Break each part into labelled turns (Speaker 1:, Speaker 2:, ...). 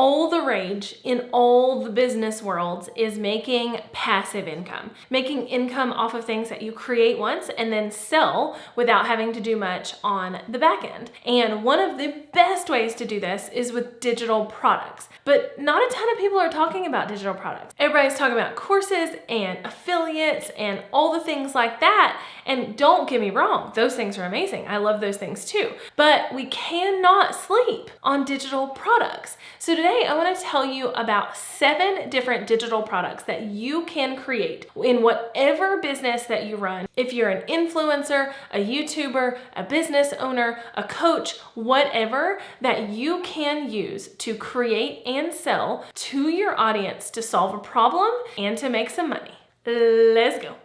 Speaker 1: All the rage in all the business worlds is making passive income, making income off of things that you create once and then sell without having to do much on the back end. And one of the best ways to do this is with digital products. But not a ton of people are talking about digital products. Everybody's talking about courses and affiliates and all the things like that. And don't get me wrong, those things are amazing. I love those things too. But we cannot sleep on digital products. So today I want to tell you about 7 different digital products that you can create in whatever business that you run. If you're an influencer, a YouTuber, a business owner, a coach, whatever, that you can use to create and sell to your audience to solve a problem and to make some money. Let's go.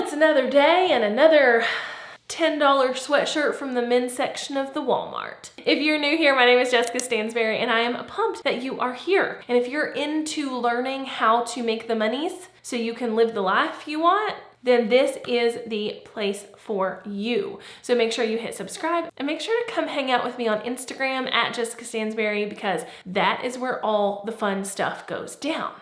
Speaker 1: It's another day and another $10 sweatshirt from the men's section of the Walmart. If you're new here, my name is Jessica Stansberry and I am pumped that you are here. And if you're into learning how to make the monies so you can live the life you want, then this is the place for you. So make sure you hit subscribe and make sure to come hang out with me on Instagram at Jessica Stansberry, because that is where all the fun stuff goes down.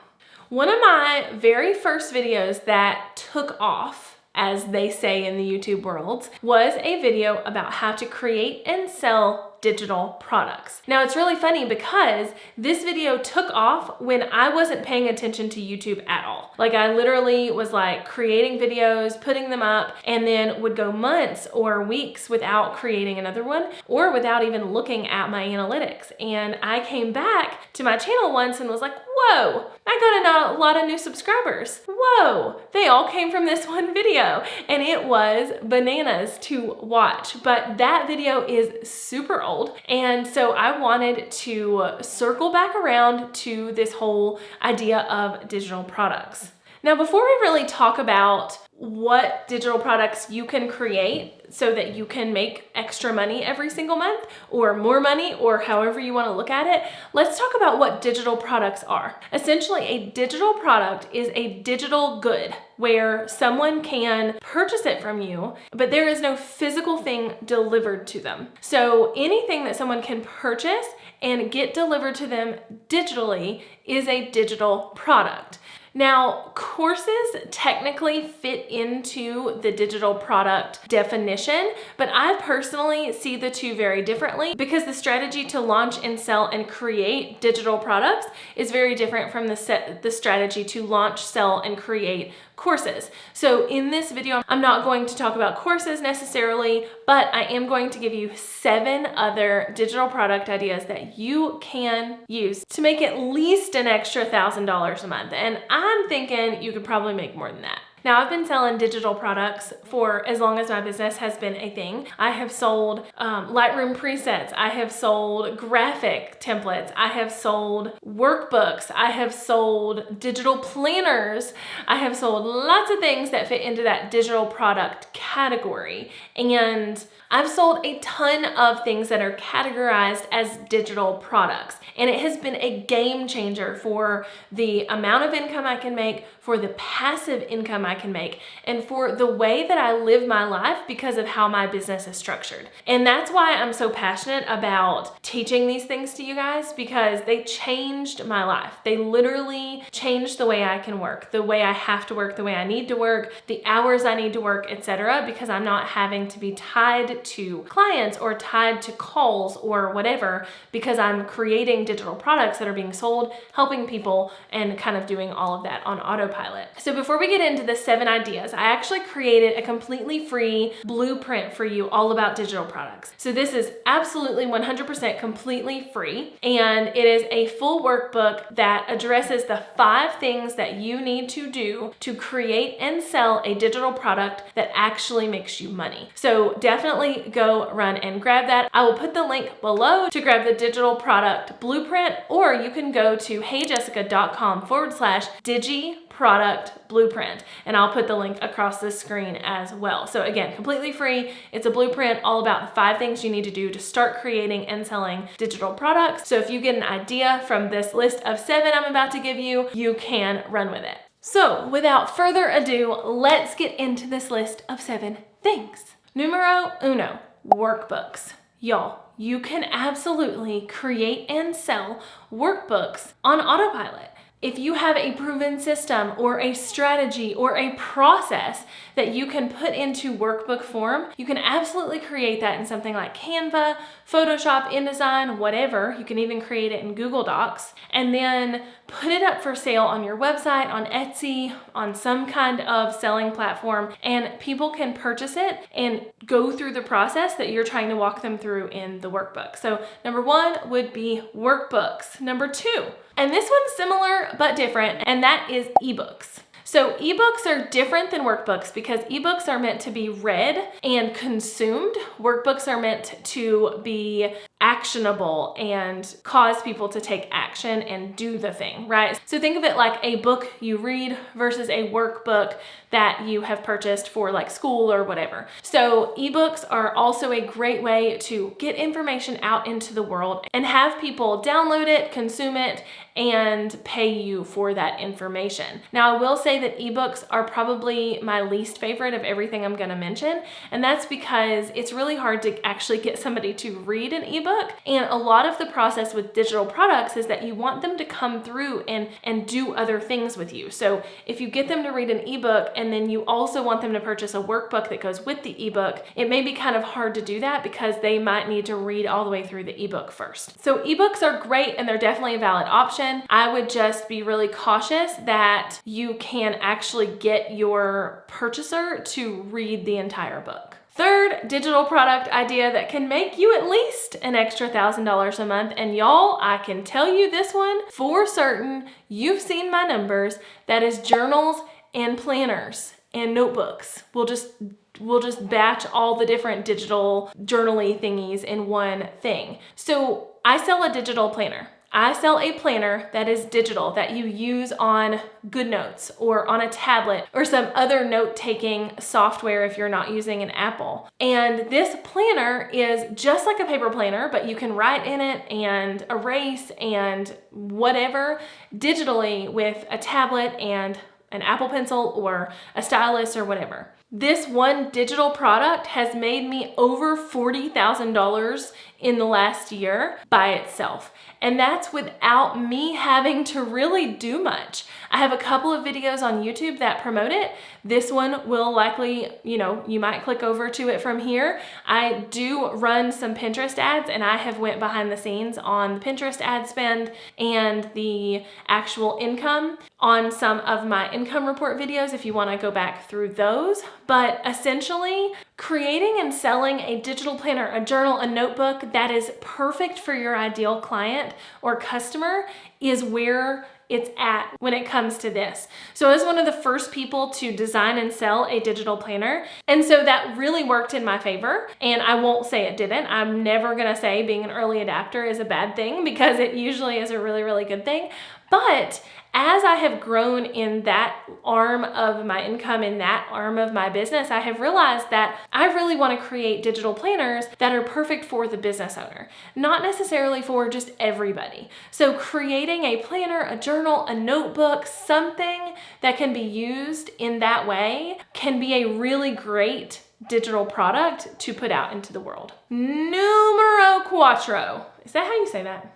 Speaker 1: One of my very first videos that took off, as they say in the YouTube world, was a video about how to create and sell digital products. Now it's really funny because this video took off when I wasn't paying attention to YouTube at all. Like I literally was like creating videos, putting them up, and then would go months or weeks without creating another one or without even looking at my analytics. And I came back to my channel once and was like, whoa, I got a lot of new subscribers. Whoa, they all came from this one video. And it was bananas to watch. But that video is super old. And so I wanted to circle back around to this whole idea of digital products. Now, before we really talk about what digital products you can create so that you can make extra money every single month or more money or however you want to look at it, let's talk about what digital products are. Essentially, a digital product is a digital good where someone can purchase it from you, but there is no physical thing delivered to them. So anything that someone can purchase and get delivered to them digitally is a digital product. Now, courses technically fit into the digital product definition, but I personally see the two very differently because the strategy to launch and sell and create digital products is very different from the strategy to launch, sell, and create courses. So in this video, I'm not going to talk about courses necessarily, but I am going to give you 7 other digital product ideas that you can use to make at least an extra $1,000 a month. And I'm thinking you could probably make more than that. Now, I've been selling digital products for as long as my business has been a thing. I have sold Lightroom presets. I have sold graphic templates. I have sold workbooks. I have sold digital planners. I have sold lots of things that fit into that digital product category. And I've sold a ton of things that are categorized as digital products. And it has been a game changer for the amount of income I can make, for the passive income I can make, and for the way that I live my life because of how my business is structured. And that's why I'm so passionate about teaching these things to you guys, because they changed my life. They literally changed the way I can work, the way I have to work, the way I need to work, the hours I need to work, etc., because I'm not having to be tied to clients or tied to calls or whatever, because I'm creating digital products that are being sold, helping people, and kind of doing all of that on autopilot. So before we get into the 7 ideas, I actually created a completely free blueprint for you all about digital products. So this is absolutely 100% completely free, and it is a full workbook that addresses the 5 things that you need to do to create and sell a digital product that actually makes you money. So definitely definitely go run and grab that. I will put the link below to grab the digital product blueprint, or you can go to heyjessica.com/digi-product blueprint, and I'll put the link across the screen as well. So again, completely free. It's a blueprint all about the 5 things you need to do to start creating and selling digital products. So if you get an idea from this list of 7 I'm about to give you, you can run with it. So without further ado, let's get into this list of 7 things. Numero uno, workbooks. Y'all, you can absolutely create and sell workbooks on autopilot. If you have a proven system or a strategy or a process that you can put into workbook form, you can absolutely create that in something like Canva, Photoshop, InDesign, whatever. You can even create it in Google Docs and then put it up for sale on your website, on Etsy, on some kind of selling platform, and people can purchase it and go through the process that you're trying to walk them through in the workbook. So number 1 would be workbooks. Number 2, and this one's similar but different, and that is ebooks. So ebooks are different than workbooks because ebooks are meant to be read and consumed. Workbooks are meant to be actionable and cause people to take action and do the thing, right? So think of it like a book you read versus a workbook that you have purchased for like school or whatever. So ebooks are also a great way to get information out into the world and have people download it, consume it, and pay you for that information. Now, I will say that ebooks are probably my least favorite of everything I'm going to mention, and that's because it's really hard to actually get somebody to read an ebook. And a lot of the process with digital products is that you want them to come through and do other things with you. So if you get them to read an ebook and then you also want them to purchase a workbook that goes with the ebook, it may be kind of hard to do that because they might need to read all the way through the ebook first. So ebooks are great and they're definitely a valid option. I would just be really cautious that you can actually get your purchaser to read the entire book. Third digital product idea that can make you at least an extra $1,000 a month. And y'all, I can tell you this one for certain. You've seen my numbers. That is journals and planners and notebooks. We'll just batch all the different digital journaly thingies in one thing. So I sell a digital planner. I sell a planner that is digital that you use on GoodNotes or on a tablet or some other note-taking software if you're not using an Apple. And this planner is just like a paper planner, but you can write in it and erase and whatever digitally with a tablet and an Apple Pencil or a stylus or whatever. This one digital product has made me over $40,000 in the last year by itself. And that's without me having to really do much. I have a couple of videos on YouTube that promote it. This one will likely, you might click over to it from here. I do run some Pinterest ads and I have went behind the scenes on the Pinterest ad spend and the actual income on some of my income report videos if you want to go back through those. But essentially, creating and selling a digital planner, a journal, a notebook that is perfect for your ideal client or customer is where it's at when it comes to this. So I was one of the first people to design and sell a digital planner. And so that really worked in my favor. And I won't say it didn't. I'm never gonna say being an early adapter is a bad thing because it usually is a really, really good thing. But as I have grown in that arm of my income, in that arm of my business, I have realized that I really want to create digital planners that are perfect for the business owner, not necessarily for just everybody. So creating a planner, a journal, a notebook, something that can be used in that way can be a really great digital product to put out into the world. Numero cuatro. Is that how you say that?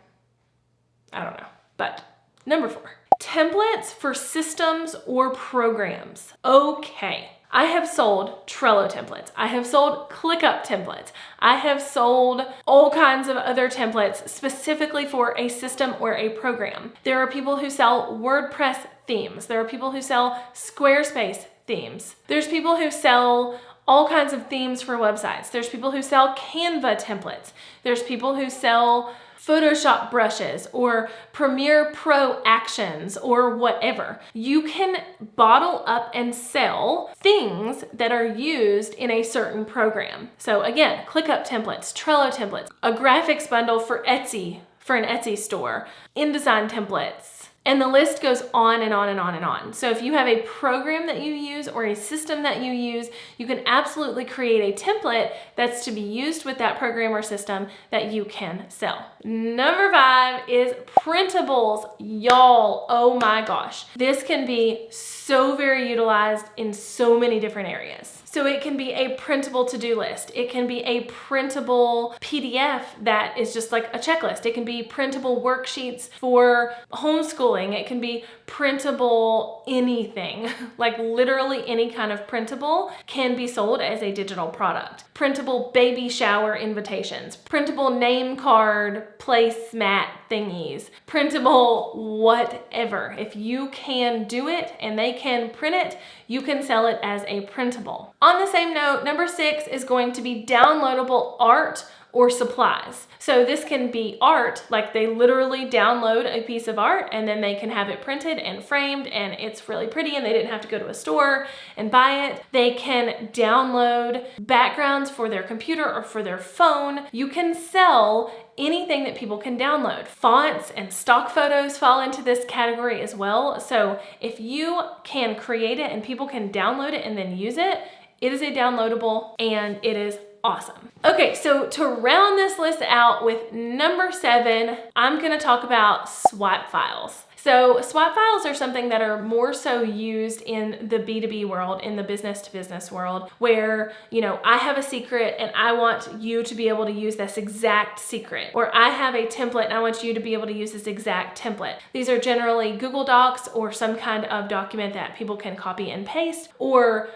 Speaker 1: I don't know, but number 4. Templates for systems or programs. Okay, I have sold Trello templates. I have sold ClickUp templates. I have sold all kinds of other templates specifically for a system or a program. There are people who sell WordPress themes. There are people who sell Squarespace themes. There's people who sell all kinds of themes for websites. There's people who sell Canva templates. There's people who sell Photoshop brushes or Premiere Pro actions or whatever. You can bottle up and sell things that are used in a certain program. So again, ClickUp templates, Trello templates, a graphics bundle for Etsy, for an Etsy store, InDesign templates, and the list goes on and on and on and on. So if you have a program that you use or a system that you use, you can absolutely create a template that's to be used with that program or system that you can sell. Number 5 is printables. Y'all, oh my gosh. This can be so very utilized in so many different areas. So it can be a printable to-do list. It can be a printable PDF that is just like a checklist. It can be printable worksheets for homeschooling. It can be printable anything, like literally any kind of printable can be sold as a digital product. Printable baby shower invitations, printable name card placemat thingies, printable whatever. If you can do it and they can print it, you can sell it as a printable. On the same note, number 6 is going to be downloadable art or supplies. So this can be art, like they literally download a piece of art and then they can have it printed and framed and it's really pretty and they didn't have to go to a store and buy it. They can download backgrounds for their computer or for their phone. You can sell anything that people can download. Fonts and stock photos fall into this category as well. So if you can create it and people can download it and then use it, it is a downloadable and it is awesome. Okay, so to round this list out with number 7, I'm gonna talk about swipe files. So swipe files are something that are more so used in the B2B world, in the business to business world, where, you know, I have a secret and I want you to be able to use this exact secret, or I have a template and I want you to be able to use this exact template. These are generally Google Docs or some kind of document that people can copy and paste or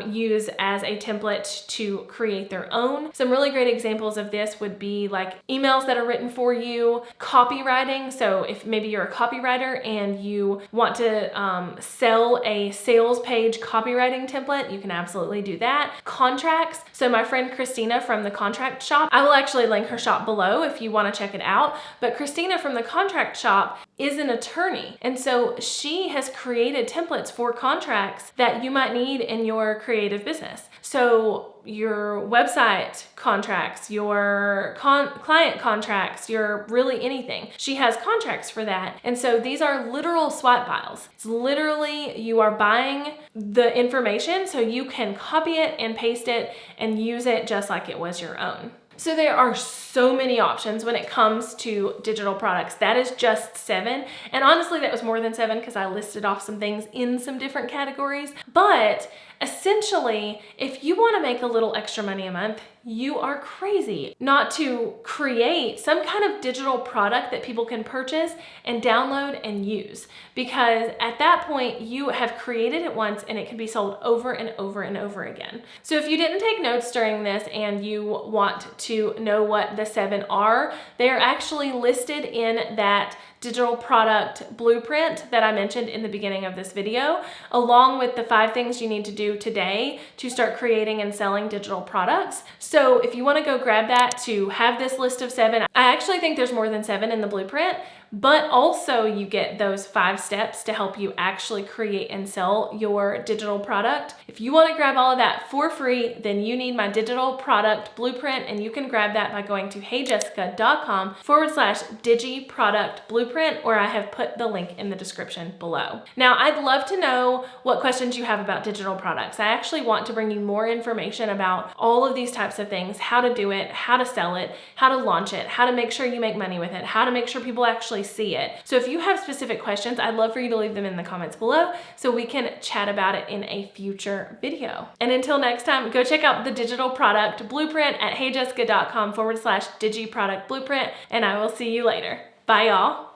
Speaker 1: use as a template to create their own. Some really great examples of this would be like emails that are written for you, copywriting. So if maybe you're a copywriter and you want to sell a sales page copywriting template, you can absolutely do that. Contracts. So my friend Christina from the Contract Shop, I will actually link her shop below if you want to check it out. But Christina from the Contract Shop is an attorney. And so she has created templates for contracts that you might need in your creative business. So your website contracts, your client contracts, your really anything. She has contracts for that. And so these are literal swipe files. It's literally you are buying the information so you can copy it and paste it and use it just like it was your own. So there are so many options when it comes to digital products. That is just 7. And honestly, that was more than 7 because I listed off some things in some different categories. But essentially, if you want to make a little extra money a month, you are crazy not to create some kind of digital product that people can purchase and download and use. Because at that point, you have created it once and it can be sold over and over and over again. So if you didn't take notes during this and you want to know what the 7 are, they are actually listed in that digital product blueprint that I mentioned in the beginning of this video, along with the 5 things you need to do today to start creating and selling digital products. So if you want to go grab that to have this list of 7, I actually think there's more than 7 in the blueprint, but also you get those 5 steps to help you actually create and sell your digital product. If you want to grab all of that for free, then you need my digital product blueprint, and you can grab that by going to heyjessica.com/digiproductblueprint, or I have put the link in the description below. Now, I'd love to know what questions you have about digital products. I actually want to bring you more information about all of these types of things, how to do it, how to sell it, how to launch it, how to make sure you make money with it, how to make sure people actually see it. So if you have specific questions, I'd love for you to leave them in the comments below so we can chat about it in a future video. And until next time, go check out the digital product blueprint at heyjessica.com/digiproductblueprint, and I will see you later. Bye, y'all.